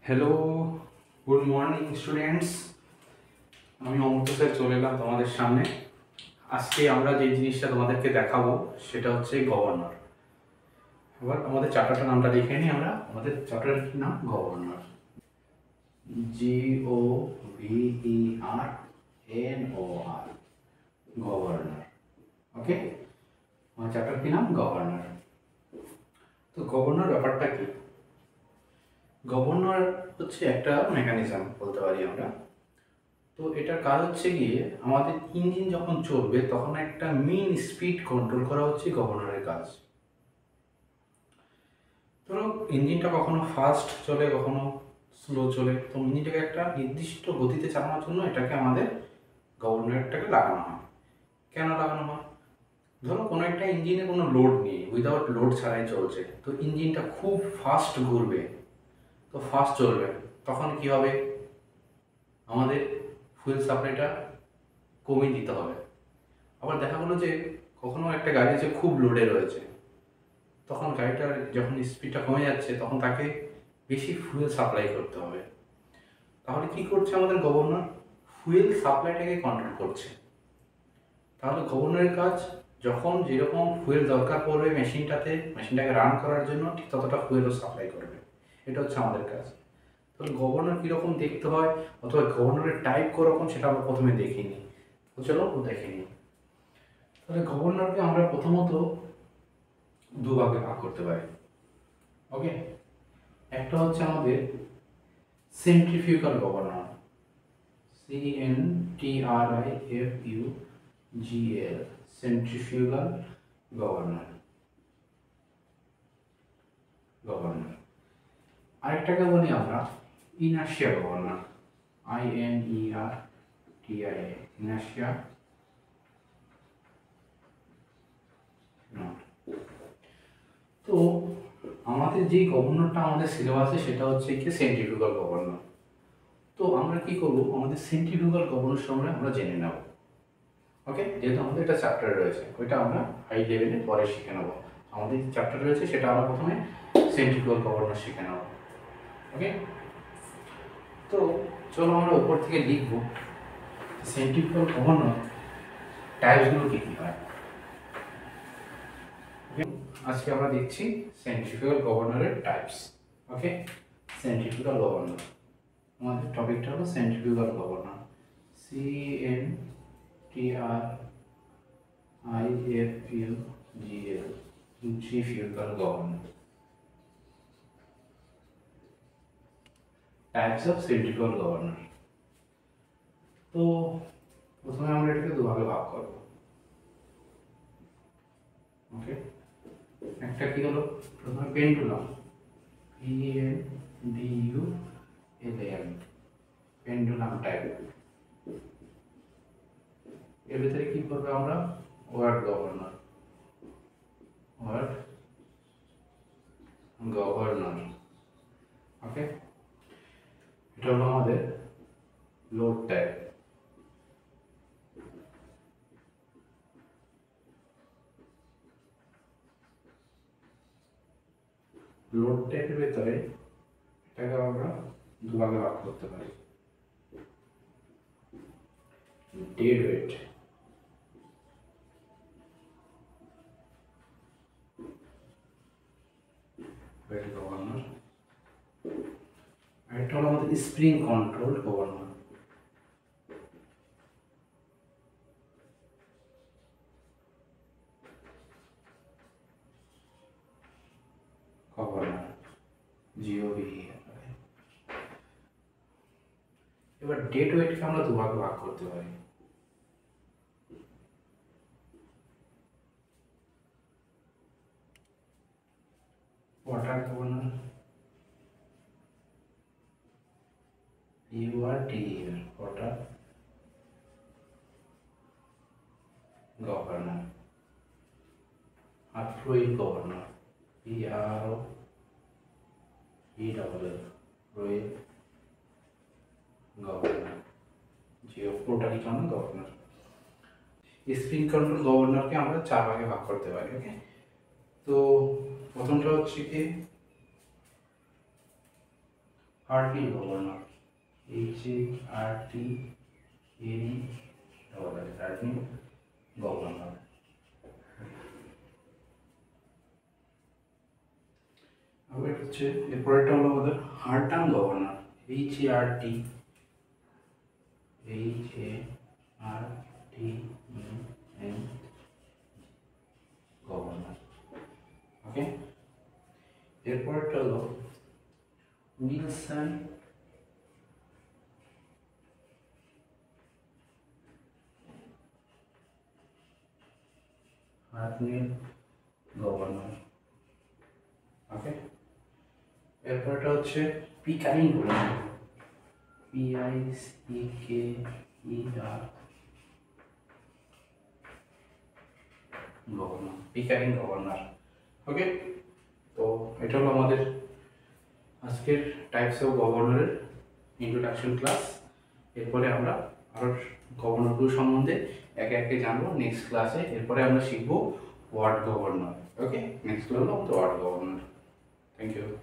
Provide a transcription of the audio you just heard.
Hello, good morning students. আমি অমৃত sir চলে এলাম তোমাদের সামনে। আজকে আমরা যে জিনিসটা তোমাদেরকে দেখাবো সেটা হচ্ছে গভর্নর। এবার আমাদের চ্যাপ্টারটার নামটা দেখে নিই আমরা। আমাদের চ্যাপ্টারের কি নাম? গভর্নর। GOVERNOR, governor. ওকে, আমার চ্যাপ্টার কি নাম? গভর্নর। তো গভর্নর ব্যাপারটা কি? গভর্নর হচ্ছে একটা মেকানিজম বলতে পারি আমরা। তো এটার কাজ হচ্ছে গিয়ে আমাদের ইঞ্জিন যখন চলবে তখন একটা মেইন স্পিড কন্ট্রোল করা হচ্ছে গভর্নরের কাজ। ধরো ইঞ্জিনটা কখনো ফাস্ট চলে কখনো স্লো চলে, তো ইঞ্জিনটাকে একটা নির্দিষ্ট গতিতে চালানোর জন্য এটাকে আমাদের গভর্নরটাকে লাগানো হয়। কেন লাগানো হয়? ধরো কোনো একটা ইঞ্জিনে কোনো লোড নেই, উইদাউট লোড ছাড়াই চলছে, তো ইঞ্জিনটা খুব ফাস্ট ঘুরবে, তো ফাস্ট চলবে, তখন কি হবে? আমাদের ফুয়েল সাপ্লাইটা কমিয়ে দিতে হবে। আবার দেখা গেলো যে কখনো একটা গাড়ি যে খুব লোডে রয়েছে, তখন গাড়িটার যখন স্পিডটা কমে যাচ্ছে তখন তাকে বেশি ফুয়েল সাপ্লাই করতে হবে। তাহলে কি করছে আমাদের গভর্নর? ফুয়েল সাপ্লাইটাকে কন্ট্রোল করছে। তাহলে গভর্নরের কাজ, যখন যেরকম ফুয়েল দরকার পড়বে মেশিনটাকে রান করার জন্য, ঠিক ততটা ফুয়েলও সাপ্লাই করবে। এটা হচ্ছে আমাদের কাজ। তাহলে গভর্নর কীরকম দেখতে হয় অথবা গভর্নরের টাইপ কীরকম সেটা আমরা প্রথমে দেখে নিই। তো চলো দেখে নিই। তাহলে গভর্নরকে আমরা প্রথমত দুভাগে ভাগ করতে পারি। ওকে, একটা হচ্ছে আমাদের centrifugal governor, CNTRIFUGL, centrifugal governor. আরেকটাকে বলি আমরা ইনার্শিয়া গভর্নর, INERTIA, ইনার্শিয়া। তো আমাদের যেই গভর্নরটা আমাদের সিলেবাসে সেটা হচ্ছে কি সেন্ট্রিফিউগাল গভর্নর। তো আমরা কি করব, আমাদের সেন্ট্রিফিউগাল গভর্নর সম্বন্ধে আমরা জেনে নেব। ওকে, যেহেতু আমাদের একটা চ্যাপ্টার রয়েছে, ওইটা আমরা হাই লেভেলে পরে শিখে নেব। আমাদের যে চ্যাপ্টার রয়েছে সেটা আমরা প্রথমে সেন্ট্রিফিউগাল গভর্নর শিখে নেব। ওকে, তো চলো আমরা উপর থেকে লিখব সেন্ট্রিফিউগাল গভর্নর টাইপসগুলো কী কী হয়। আজকে আমরা দেখছি সেন্ট্রিফিউগাল গভর্নরের টাইপস। ওকে, সেন্ট্রিফিউগাল গভর্নর, আমাদের টপিকটা হলো centrifugal governor, CNTRIFUGL, centrifugal governor. Types of centrifugal governor. তো প্রথমে আমরা এটাকে দুভাগে ভাগ করব। ওকে, একটা কি হলো, প্রথমে পেন্ডুলাম, PENDULAM, পেন্ডুলাম টাইপ। এর ভিতরে কি করবে আমরা? ওয়ার্ড গভর্নর, ওকে, এটা হলো আমাদের লোড টাইপ। লোড টাইপের ভিতরে এটাকে আমরা দুভাগে ভাগ করতে পারি। ডেড ওয়েট, গভর্নর, আর এটা হলো আমাদের স্প্রিং কন্ট্রোল গভর্নর। GOVE। এবার ডেড ওয়েটকে আমরা দুভাগে ভাগ করতে পারি। Water governor, URTER, water governor. আর fluid governor, FLUID, fluid governor, ফ্লোটারি গভর্নর। স্প্রিং কন্ট্রোল গভর্নরকে আমরা চার ভাগে ভাগ করতে পারি। ওকে, তো প্রথমটা হচ্ছে কি Hartnell governor, HARTNE Hartnell governor. আবার হচ্ছে এরপরেরটা হলো আমাদের হার্টান গভর্নর, HARTEN গভর্নর। ওকে, এরপরেরটা হলো উইলসন হার্টনিল গভর্নর। ওকে, এরপরটা হচ্ছে Pickering governor, PICKER governor, Pickering governor. ওকে, তো এটা হলো আমাদের আজকের টাইপস অফ গভর্নরের ইন্ট্রোডাকশন ক্লাস। এরপরে আমরা আরও গভর্নরগুলো সম্বন্ধে একে একে জানবো নেক্সট ক্লাসে। এরপরে আমরা শিখবো ওয়ার্ড গভর্নর। ওকে, নেক্সট হলো ওয়ার্ড গভর্নর। Thank you.